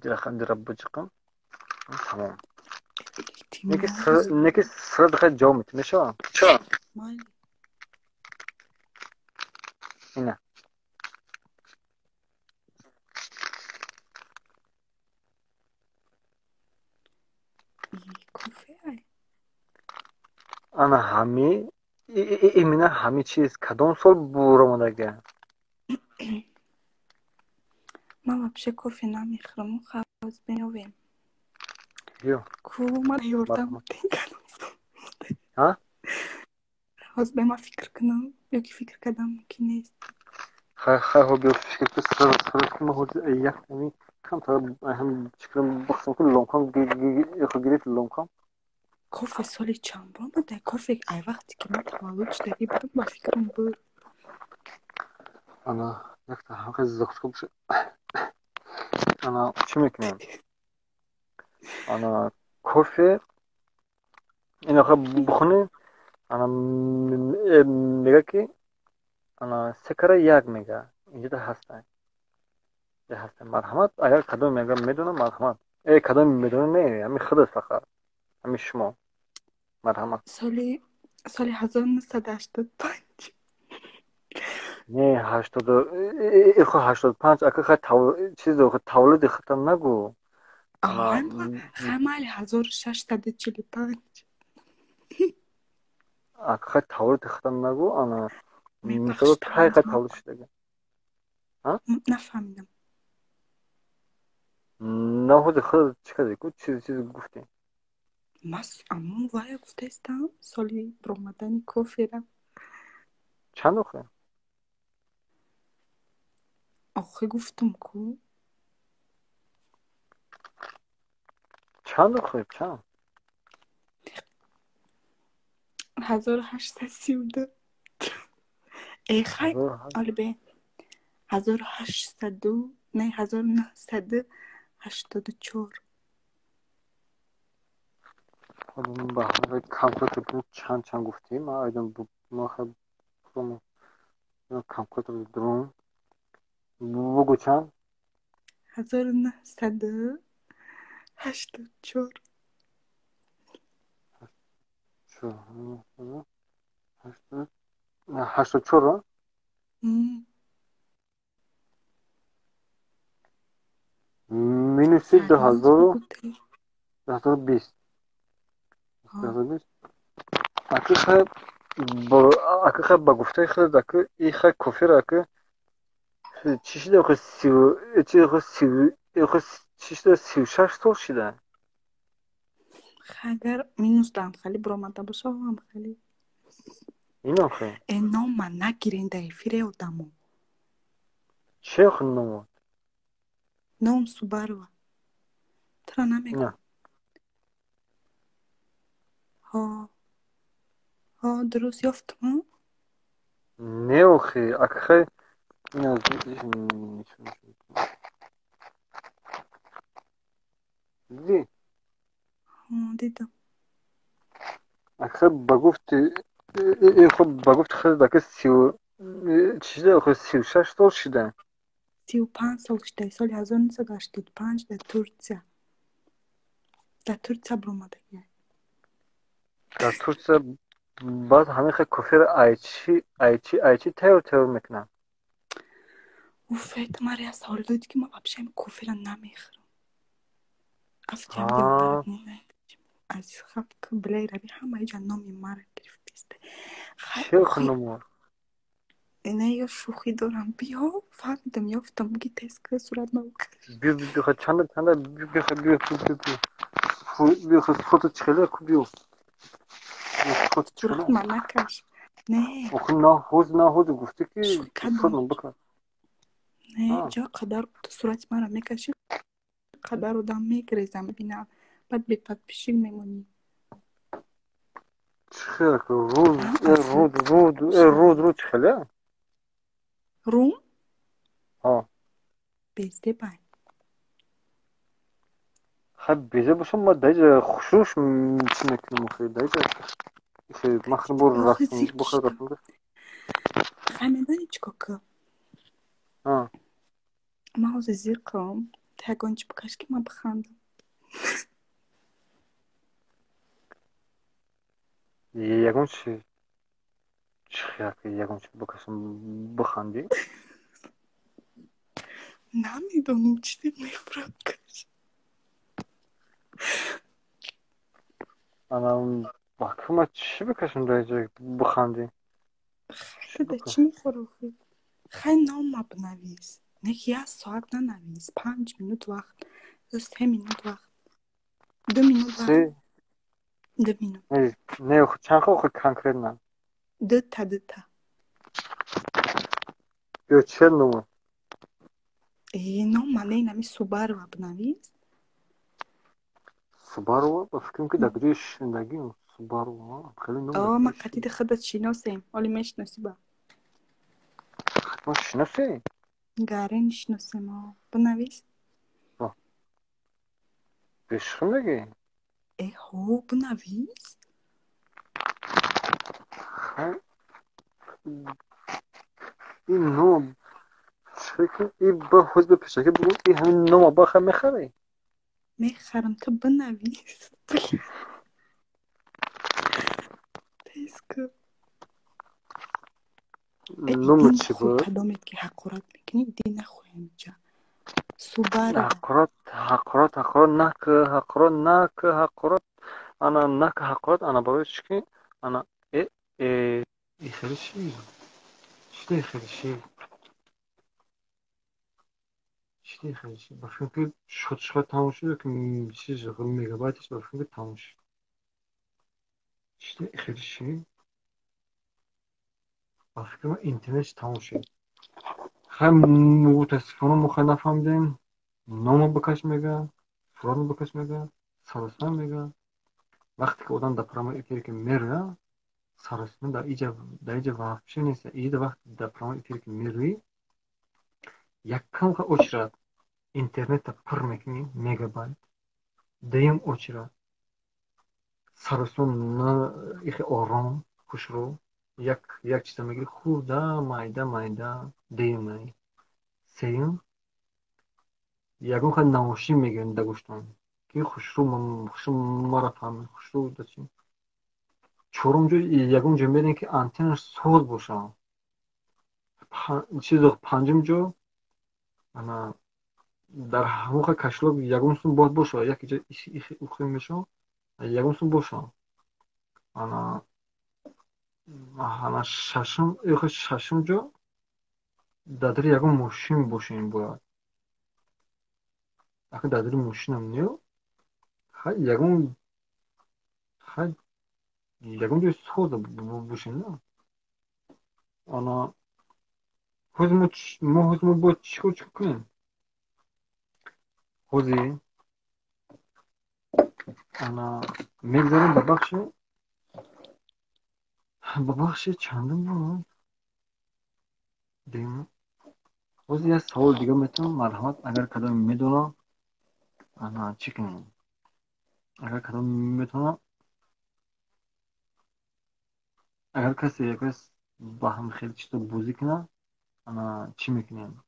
Speaker 1: رقم در بچکم تمام
Speaker 3: İltimaz.
Speaker 1: نکی سر دخل جا میتونم میشه
Speaker 3: Mali.
Speaker 1: اینه
Speaker 3: İyi kofe.
Speaker 1: انا همی ایمینه همی چیز کدام سال برآمدگی
Speaker 3: Ma вообще кофе намихрам. Хаваз беновем.
Speaker 1: یو
Speaker 3: Kuma yordam
Speaker 1: مرحبا
Speaker 3: dengan.
Speaker 1: ها
Speaker 3: Haz bema fikir kınam. Yok ki fikir kadam kines.
Speaker 1: خیلی ها بیاد فکر که سر که ما حدود ایک نمی کم تا هم چکرم بخشم که لامکام گیرید لامکام
Speaker 3: Kofe soli çamba mı de kofe ay vakti ki ma tavallud deri burum ba fikrim bu.
Speaker 1: انا یک تا هم خیلی زخم بشه انا چی میکنم انا کافه این خیلی بخونه انا میگه که انا سکر یک میگه اینجا ده هستن ده هستن مرحمت اگر کدام میگه میدونم مرحمت ای کدام میدونه نه همین خود فقط همین شما مرحمت
Speaker 3: Soli 1985.
Speaker 1: نه 80 ایخو 85 اگه خیلی چیز خیلی تولد خطر نگو انا
Speaker 3: خمال 1645.
Speaker 1: اگه خیلی تولد خطر نگو انا مثلا
Speaker 3: میبخش
Speaker 1: کی خیلی
Speaker 3: تمام
Speaker 1: تولد شده ها
Speaker 3: نفهمیدم
Speaker 1: نه خود خود چیکار دیگه چیز گفتی
Speaker 3: اما وای گفته استم سالی برامدنی کافرم
Speaker 1: چند آخه
Speaker 3: آخه گفتم کو
Speaker 1: چند آخه چند
Speaker 3: 1832 ای خی آله به 1800 نه 1984
Speaker 1: خودمون به همه کامپیوتر بود چند گفتیم ما ایدم ما خیلی خودمون کامپیوتر درون بگو چند
Speaker 3: 1984
Speaker 1: چه 84 مینوسی
Speaker 3: سریناز بگو تی
Speaker 1: 2020
Speaker 3: ها
Speaker 1: اگه خیلی با گفته خیلی دکه ای خیلی کافی را که چیشی داره چیشی داره 36 سال شده
Speaker 3: خگر مینوس خیلی برامده باشه هم خیلی
Speaker 1: این آخه
Speaker 3: نام من نگیرنده فیره آدمو
Speaker 1: چه آخه نمود
Speaker 3: نام سوبارو ترا نمیگو
Speaker 1: نه
Speaker 3: ها درست یافتم
Speaker 1: نه آخه اگه خیلی این از دیدی
Speaker 3: دیدم
Speaker 1: اگه خیلی با گفت خب با گفت خیلی دکه چیزی داره خیلی 36 سال شده
Speaker 3: 35 سال شده سال 1985 در ترکیه برامده
Speaker 1: در ترکیه بعد همه خیلی کافر айчи тайёр میکنن.
Speaker 3: Уф, это Мария Саулет, мы вообще кофе намехрем. А в чем я
Speaker 1: ها
Speaker 3: ударок не знаю. از خب که بلای روی همه جا نامی مرا گرفتیست.
Speaker 1: چه
Speaker 3: اوخی
Speaker 1: خانم
Speaker 3: نه یا شوخی دارم بیا فهمیدم یافتم گی تست که صورت نوکر.
Speaker 1: بیا خود چند بیا خود فوتو چخله کو بیا فوتو
Speaker 3: صورت
Speaker 1: چخله
Speaker 3: من نکش. نه
Speaker 1: آخه نه حوز گفته که
Speaker 3: شوخی کردم.
Speaker 1: فوتو بکن.
Speaker 3: نه جا قدر تو صورت من را میکشی قدر رو دم میگریزم ببینم بعد به پد پیشی میمونی.
Speaker 1: چخله
Speaker 3: ها اصلا
Speaker 1: رود چخله
Speaker 3: روم
Speaker 1: ها
Speaker 3: bezde ben.
Speaker 1: خب بیزه باشم ما دیگه خوشوش چی میکنیم خیلی دیگه خیلی مخن بور
Speaker 3: آخه
Speaker 1: رفتم
Speaker 3: زیر
Speaker 1: بخیر
Speaker 3: کشیدم.
Speaker 1: رفتم
Speaker 3: خمیدانی چیکار که
Speaker 1: ها
Speaker 3: ما از زیر کام تگانچ بکش که من بخندم.
Speaker 1: یگون چی خیلی یگون چی بکشم بخندی
Speaker 3: نمیدونم چی میفرد کش.
Speaker 1: انا bakıma چی بکشم دیگه بخندی چی
Speaker 3: تو ده
Speaker 1: بکن
Speaker 3: چی میخوره خود خیلی نام بنویس نکی از ساعت ننویس 5 minut وقت 3 minut وقت 2 minut وقت
Speaker 1: سی
Speaker 3: 2 minut
Speaker 1: نه خود چند خود کنکرت نه
Speaker 3: دتا
Speaker 1: بیا چه نمون
Speaker 3: نام من اینمی سوبر و بنویس.
Speaker 1: سوبارو با فکرم که دگری شندگی سوبارو خیلی نم
Speaker 3: ما
Speaker 1: دگری
Speaker 3: قطعی ده خودت شناسیم ولی میشناسی با
Speaker 1: ما شناسی
Speaker 3: گاره نشناسیم بنویس.
Speaker 1: بشخندگی
Speaker 3: هو بنویس.
Speaker 1: این نام چه این با حوز به پیشکی بگو این همین نام با خم میخوایی
Speaker 3: میخرم تو بنویس. تسکو
Speaker 1: نام
Speaker 3: ایدین
Speaker 1: چی
Speaker 3: خوب
Speaker 1: بود
Speaker 3: کدامت که حقارت میکنی ایدین نخواه اینجا سوبر و
Speaker 1: حقارت انا نک حقارت انا باید چی انا ای خیلی چی خیلی چی با فکر که شد تموم شده که چیز میگابایتش با فکر که تموم شد خیلی چی با فکر ما اینترنتش تموم شد خیلی متاسفانه ما خیلی نفهمیدیم نامو بکش میگه فرانو بکش میگه سراسم میگه وقتی که آدم در پرامو که میره سراسم در اینجا وقتش نیست ایده وقتی در پرامو که میروی یک کم که اچرد اینترنت پر میکنی میگابایت دیم اچرد سراسم نه ایخی آرام خوشرو یک چیز میگیری خورده مایده دیمی سیم یکون خیلی نماشی میگیرن در گوشتان که خوشرو مرا فهمه خوشرو داشتیم چهارم یکم جا میدین که آنتنش سوز باشه چیز پنجم جا انا در همون کشلوب یکم سون باشه یکی جا ایخی میشه یکم سون باشه انا ششم جا دادر یکم ماشین باشین باید اگه دادر ماشین هم نیو خیلی یکم جای سوز باشین نه انا حوزمو با چیکار کنیم حوزی انا میگذاریم ببخشید چندم بود دیم باز یه سوال دیگه میتونم مرحمت اگر کدام میدونم انا چی کنیم اگر کدام میتونم اگر کس با هم خیلی چطور بازی کنه انا چی میکنیم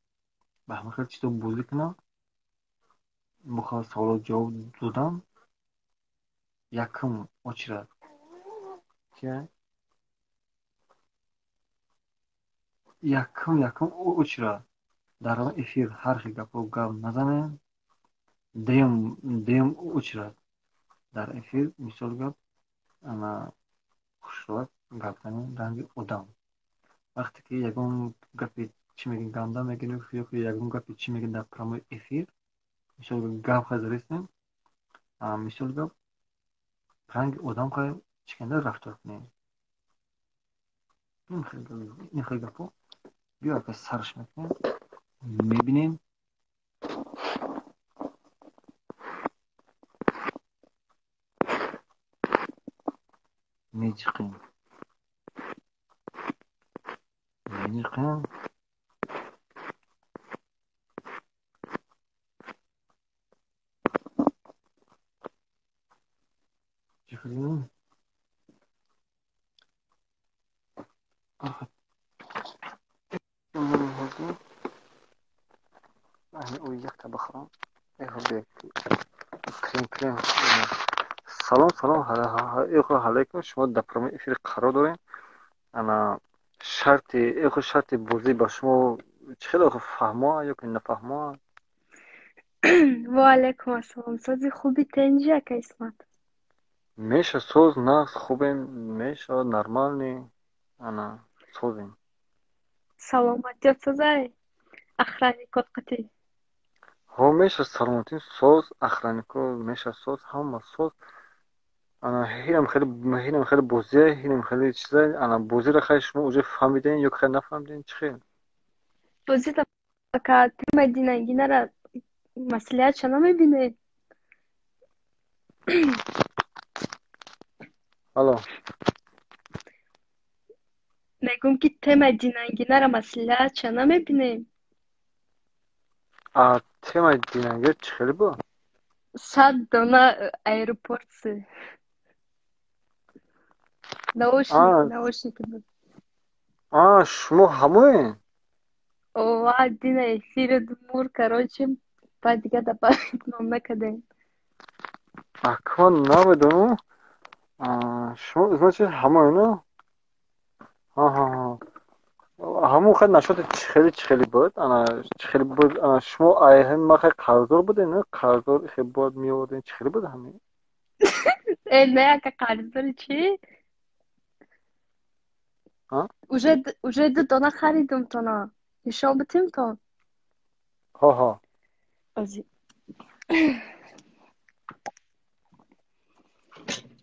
Speaker 1: با هم خیلی چطور بازی کنه بخواه سوال جواب دادم یکم اچرد که якум учра дар эфир ҳар хел гапу гап назанем. Дуюм учра дар эфир мисол гап ана хушроат гап занем ранги одам. Вақте ки ягон гапи чӣ мегӯем ганда мегӯем ё ки ягон гапи чӣ мегӯем дар промои эфир мисол гап хазарисем мисол гап ранги одам ка чӣ канда рафтор кунем. این خیلی گپو بیا که سرش میکنیم میبینیم میجقیم جقیم من او یک تا بخورم کریم سلام علیکم شما در پرومو افیر قرار دارین انا شرط بازی با شما خیلی فهمه یا که نفهمه
Speaker 4: و علیکم السلام سازی خوبی تنجی که اسمت
Speaker 1: میشه سوز نه خوبه میشه نرمال نی انا سوزیم
Speaker 4: سلامتی سازی اخرانی کد قطعی
Speaker 1: ها میشه سلامتی سوز اخرانیکو میشه سوز همه سوز انا هینم خیلی بازیه هینم خیلی چیزه انا بازی رو خیلی شما اوجه فهمیدین یا خیلی نفهمیدین چی خیلی
Speaker 4: بازی تا که تیم دیننگی نره مسئولیت چنا میبینه
Speaker 1: الو
Speaker 4: میگم که تیم دیننگی نره مسئولیت چنا میبینه
Speaker 1: تیم دیننگی چی خیلی با
Speaker 4: 100 دانه ایروپورت наушники بود
Speaker 1: شما همه
Speaker 4: о дина эфире думур короче па дига итмом накардем
Speaker 1: акман намедонам шумо значит همه نه همون خیلی نشد چی خیلی بود چی خیلی بود شما هم ما خیلی قرضدار بودین نه قرضدار خیلی بود میوردین چی خیلی بود همین
Speaker 4: не яка қарздори чӣ уже ду дона харидум тона нишон битим то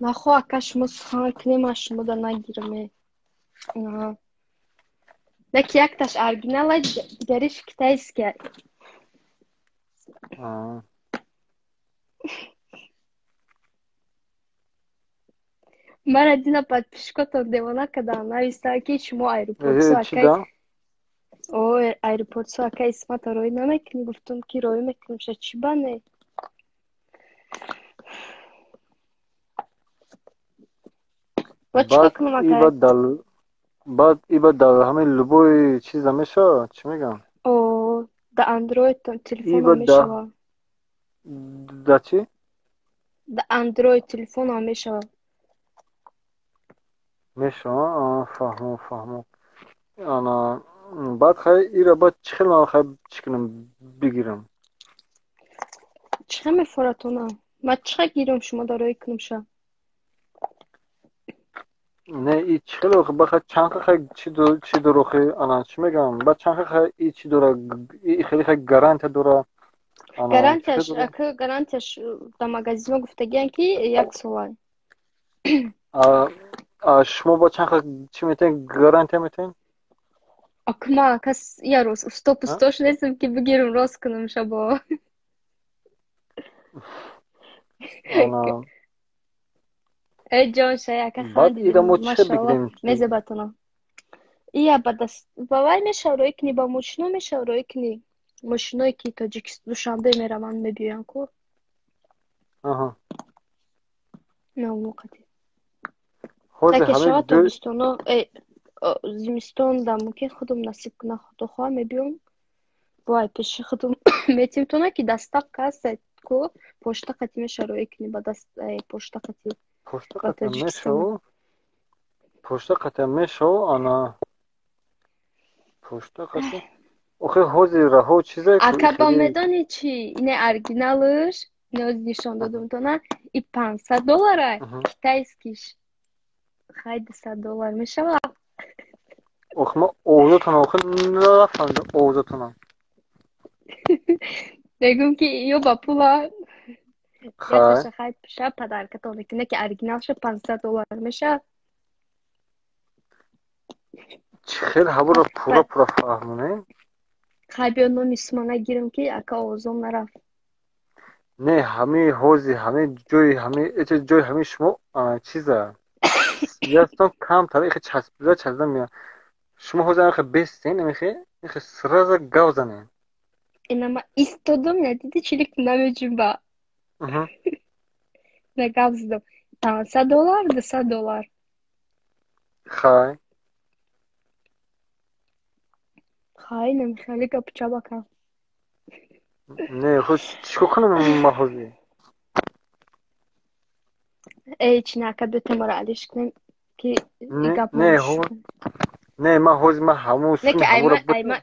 Speaker 4: нахо ака шумо сухан кунем аз шумода нагираме яки якташ оригинала дигариш китайския мара дина подписчикотон девона кардам навистам ки шумо аэропортсо ака исмата роӣ намекунӣ гуфтам ки роӣ мекунам ша чӣ бане
Speaker 1: بعد ایبا در همین لبوی چیزا میشه چی میگم
Speaker 4: да андроид телефонам мешава
Speaker 1: да чӣ
Speaker 4: да андроид телефонам мешава
Speaker 1: фаҳмом ана баъд хай ира баъд чӣ хел ман хай чӣ кунам бигирам
Speaker 4: чӣ хел мефоратона ман чӣ хел гирам шумода роӣ кунам ша
Speaker 1: не и чӣ хел бахай чанд хел хай чӣ дорохи ана чӣ мегам баъд чанд хел хай и чӣ дора и хеле хай гарантия дора
Speaker 4: гарантияш да магазино гуфтагиан ки 1 сола
Speaker 1: шумо ба чанд хел чӣ метен гарантия метен
Speaker 4: акма кас я рост стоп нестам ки бигирам рост кунам шабо ҷон шаяка хандидим машаллоҳ мезебатона ия ба даст бавай мешав роӣ кунӣ ба мошино мешав роӣ кунӣ мошиное ки тоҷикистон душанбе мераванд мебиёянд ку навоқати таке шава тобистоно зимистон да мумкин худам насиб куна худохоҳ мебиём вай пеши худам метимтона ки дастақ ҳастед ку почта қати меша роӣ кунӣ ба даст почта қати почта қати мешав ана
Speaker 1: پشتا قصه آخه حوزی رها چیزایی که
Speaker 4: Ака ба
Speaker 1: خیلی
Speaker 4: медони чӣ? Ин оригиналаш, ин нишон додам тона, и $500, китайскиш. Хайди $100 мешавад.
Speaker 1: آخه من اوضاعتون آخه نرفتم اوضاعتونم
Speaker 4: Мегӯям ки ё ба пула
Speaker 1: خیلی
Speaker 4: ясаша хайд пиша падаркатон мекунад ки оригиналша $500 мешавад.
Speaker 1: خیلی هوا رو پورا فهمونه
Speaker 4: Хай биё номи Усмона гирам ки ака овозам нарафт.
Speaker 1: نه همه حوزی همه جای همه شما چیزه سیاستان کم تاریخ چسبیده میاد شما حوزه آخه بستین میخه سراز گوزنه
Speaker 4: Инама истодам, надиди чилик намеҷумба. Нагавздам. $500, $200.
Speaker 1: خیلی
Speaker 4: Хай намихали гапчабака.
Speaker 1: نه خود چیکار کنم ما حوزی
Speaker 4: Чинака бетамара алиш кунем ки гап
Speaker 1: نه
Speaker 4: намеш.
Speaker 1: نه ما حوزی ما همون
Speaker 4: Не
Speaker 1: سومی
Speaker 4: ки
Speaker 1: همون رو
Speaker 4: айма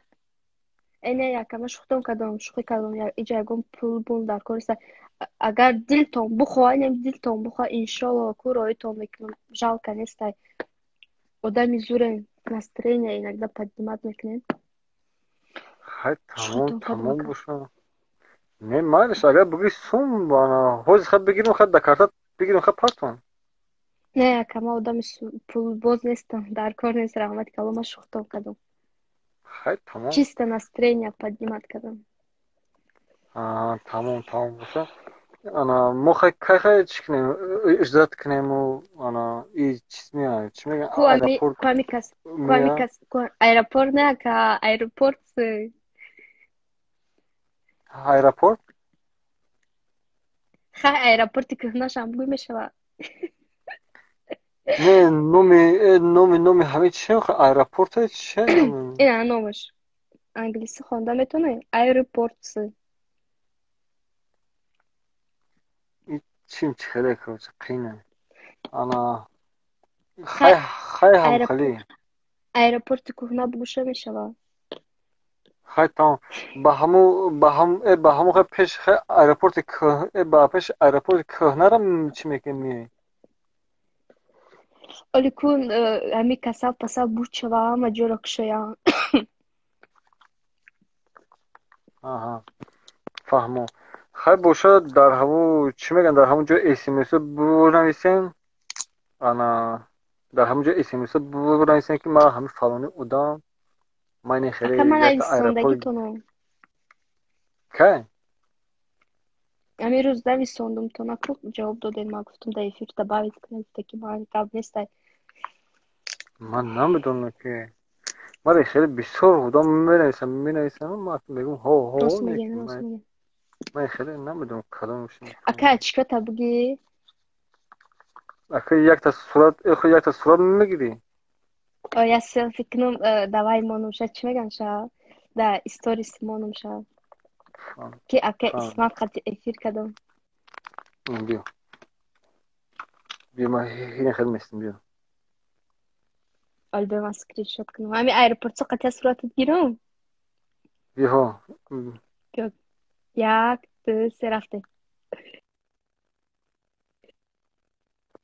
Speaker 4: не якама шухтам кадом шухи кадом иҷа ягон пул бун дар кор аст. Агар дилтон бухоҳ, дилтон бухоҳ, иншолло ку роитон мекунам. Жалко нестай. Одами зурем, настроение иногда поднимать мекунем.
Speaker 1: خیلی تمام باشم نه مالش اگر بگی سوم بانا حوزی خود بگیرم خود دکارتا بگیرم خود پاستون
Speaker 4: Не якама одами пулбоз нестам, дар кор нест, раҳмати калома шухтам кадом.
Speaker 1: خیلی تمام
Speaker 4: Чисто настроение поднимать кадом.
Speaker 1: تمام باشه انا ما خیلی چی کنیم اجازت کنیم و انا این چیز میاد چی میگن
Speaker 4: Аэропорт не ака аэропорт
Speaker 1: аэропорт
Speaker 4: хай аэропорти кӯҳнашам гӯй мешавад.
Speaker 1: не номи ҳамин чи аэропорт чи
Speaker 4: ина номаш англисӣ хонда метавонӣ аэропорт
Speaker 1: чим хеле короче қина ана хай ҳам хали
Speaker 4: аэропорти кӯҳна буша мешавад.
Speaker 1: хай тамом ба ҳамон хай пеш хай аэропорти кӯҳнарам чӣ мекунӣ
Speaker 4: оли ку ҳами касал пасал буд шава ҳама ҷоро кушоям.
Speaker 1: фаҳмо хай бошад дар ҳамо чӣ мегӯянд дар ҳамон ҷои смс бинависем ана дар ҳамон ҷои смс бинависем ки ман ҳамин фалони одам майни хеле
Speaker 4: нависондагитонам
Speaker 1: кай
Speaker 4: ҳамин рӯз нависондум то наку ҷавоб додем. Ман гуфтам дар эфир добавить кунем таки ман гап нестай.
Speaker 1: ман намедонам ки ман хеле бисёр одам менависам ман мегӯям ҳо
Speaker 4: Рост мегӯям.
Speaker 1: ман хеле намедонам кадомш
Speaker 4: ака чикота бугӣ
Speaker 1: ака якта сурат мегирӣ
Speaker 4: я селфи кунам давай монумша чӣ мегӯям ша да сторис монумша ки ака исмат қати эфир кадом
Speaker 1: биё ман ин хеле местам биё
Speaker 4: албе ман скриншот кунам ҳами аэропортсо қатия суратат гирам
Speaker 1: биё
Speaker 4: як ду се рафтем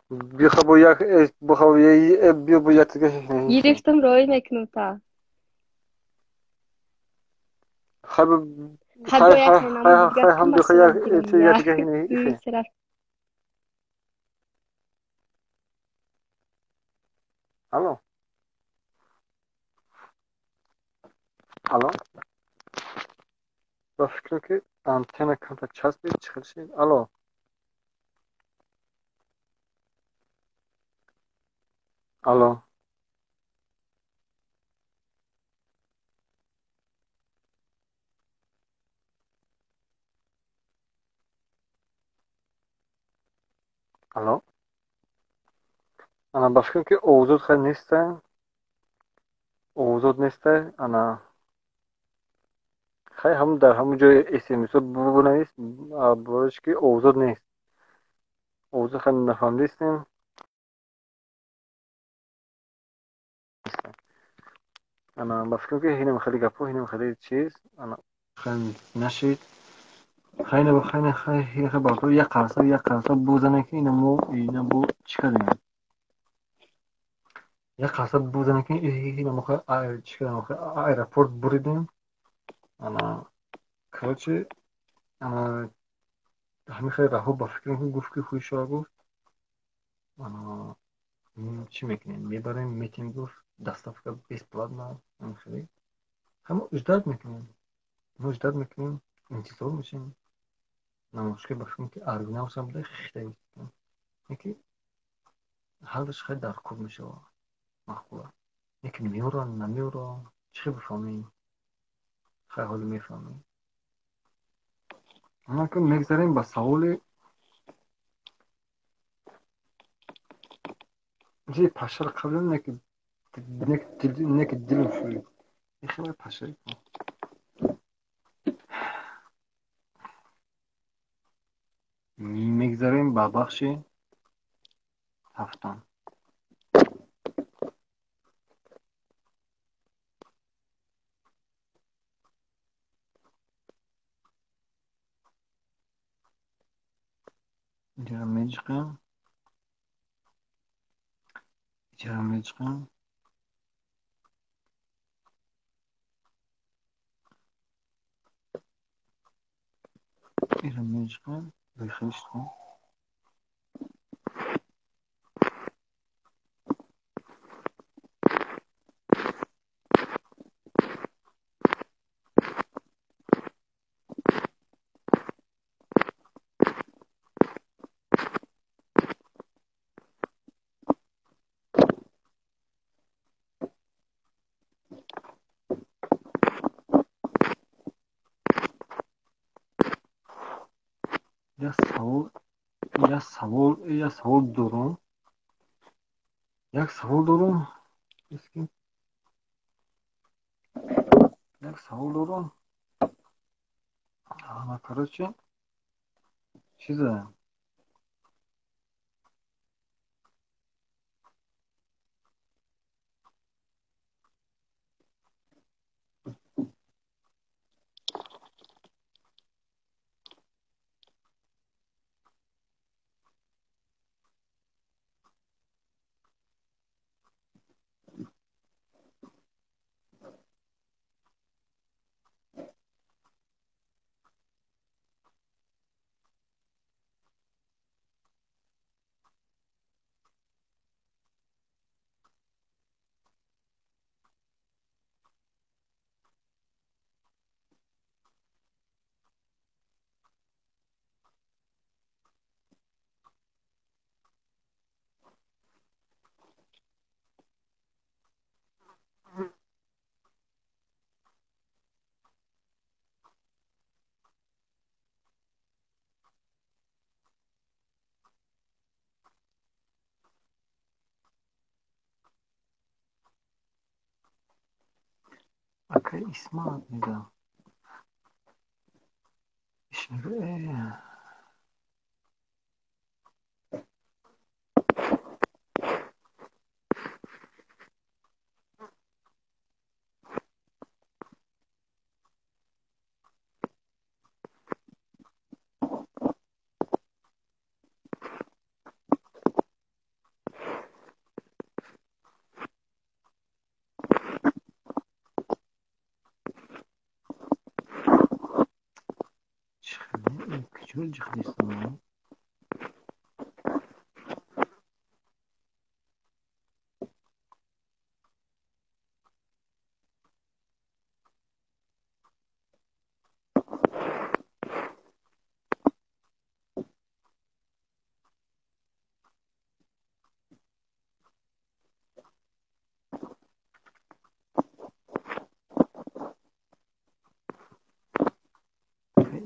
Speaker 1: биё бо як
Speaker 4: гирифтам роҳӣ мекунам та
Speaker 1: Алло. Ба фикрам ки антенна камтар часпид чихел шид. Алло. Алло. Алло. Ана ба фикрам ки овозот хеле неста. Овозот неста. Ана хай ҳам дар ҳамон ҷои смс бинавис бош ки овозот нест. Овозот хеле нафаҳмидистем. انا بفكر که هینم خیلی گپو هینم خیلی چیز انا خیلی نشید خیلی خیلی خیلی باطل یک قرصه بزنه که اینا بو چیکار داریم یک قرصه بزنه که اینا مخه چیکار مخه ایرپورت بریدیم انا короче انا همین خیلی راه با فکر میکنم گفت که خویش را گفت انا چی میکنیم میبریم میتیم گفت دستافka бесплатно هم خیلی همون اجداد میکنیم انتظار میشیم نمایشگاه باشیم که ارگونه هم بده خیلی یکی حالش خیلی در کور میشه مخبوره یکی میورن نمیورن چه بفهمیم خیلی حال میفهمیم اما که میگذاریم با سوال جی پاشر قبل نک دلم شوید این خیلی پاشر میگذاریم با بخش هفتم اینجا میجقیم اینجا میجقیم بخشتیم یا سوال دارم یک سوال دارم اسکی یک سوال دارم اما короче چیزه اکا اسمت میدم اشمه چخنه کجور جخلیستم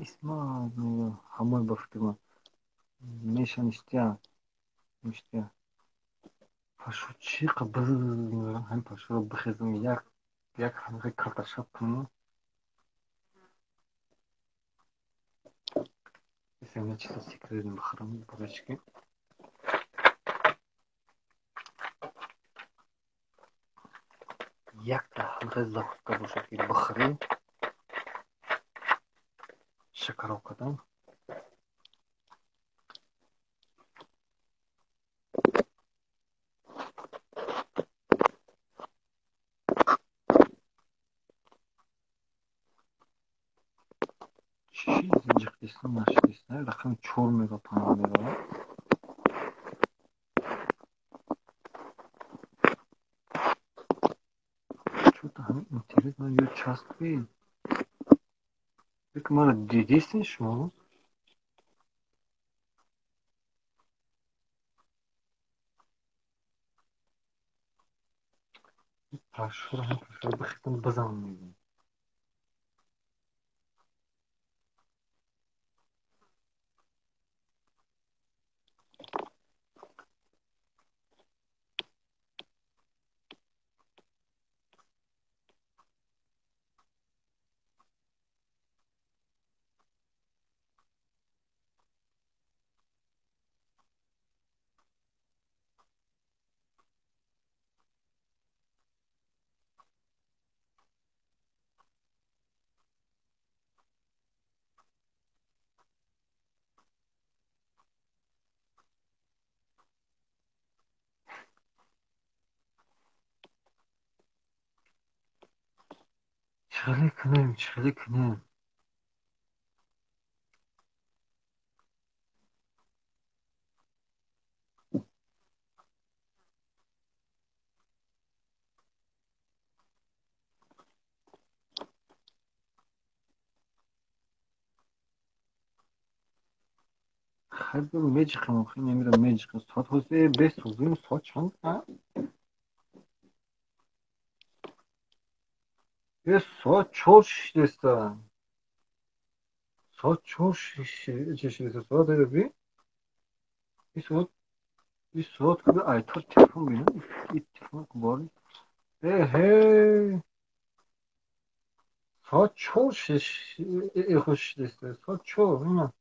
Speaker 1: اسمت میدم همه بافتم میشن اشتیا پاشو چی قبل هم پاشو رو بخیزم یک همه کارتشاب کنم اسمه چیزا سیکرت بخرم برایشکی یک تا حلقه زاکوسکا باشد که بخوری شکر کدام چیزی جختیستم نشدیستم رقم 4 مگا 5 مگا چون تا همین اینترنت من یه چسبی بگم من دیدیستین شما پرشور هم پرشور بخیتم بزنم میگم چخلی کنیم خیلی برو میجخم خیلی نمیرم میجخم ساعت حوزه بیست حوزه ساعت چند یه ساعت 4 شیدستم ساعت 4 شیدستم ساعت داره بی این ساعت که ایتار تلفن بینم این تلفن کباری هی ساعت 4 خوش شیدسته ساعت 4 اینا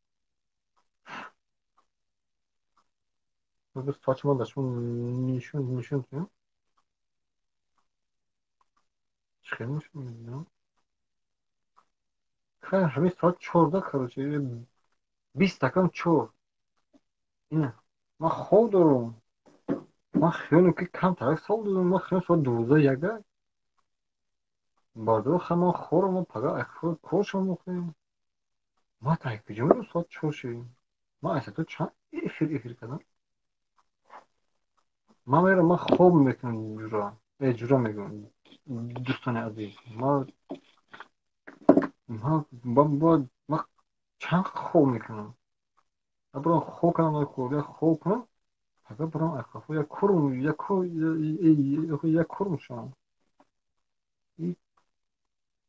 Speaker 1: بس saçma da nişun diyor. Çıkılmış mı ya? همه ساعت 14 короче 20 دقیقه چور اینه من خواب دارم من خیلی که کم ترک سال دارم من خیلی ساعت 12 یکه بردار خیلی خورم من پگه اخفر کارشم بکنیم من تا یک کجا میرم ساعت 4 شویم من اصلا تو چند افیر کردم من میرم من خواب میکنم جورا میگم دوستان عزیز من چند خواب میکنم برام خوب کنم یا خوب کنم فقط برام اخلاف یک کرم شدم این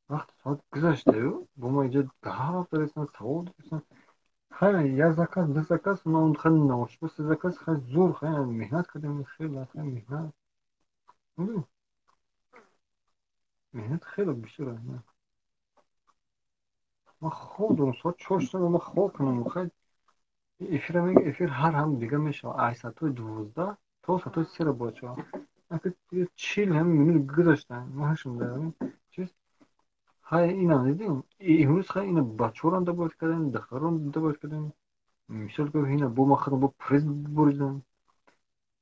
Speaker 1: وقت ساعت گذشته با ما اینجا گهار دارستن سوال دارستن خیلی یک زکاس دو زکاس ما اون خیلی نوش بس زکاس خیلی زور خیلی مهنت کردیم خیلی مهنت خیلی بیشتره ما خوب دارم ساعت 4 شدم ما خوب کنم خیلی افیر هر هم دیگه میشه 8:12 تا 3 رو باشه دیگه چیل هم minut گذاشتن ما هشم داریم چیز های اینا دیدیم امروز خیلی اینا بچه رو دباید کردن دختر رو دباید کردن مثال که اینا با ما خیلی با پریز بریدن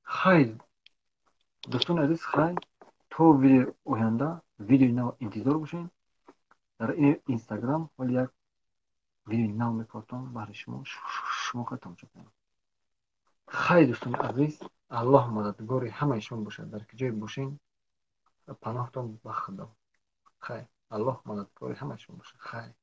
Speaker 1: خیلی دوستان عزیز خیلی تا ویدیو آینده ویدیو نو انتظار باشین در این اینستاگرام ولی یک ویدیو نو میکردم برای شما خیلی تماشا کنید خیلی دوستان عزیز الله مددگار همهشون باشه در که جای باشین پناهتون به خدا خیلی الله مددگار همهشون باشه خیلی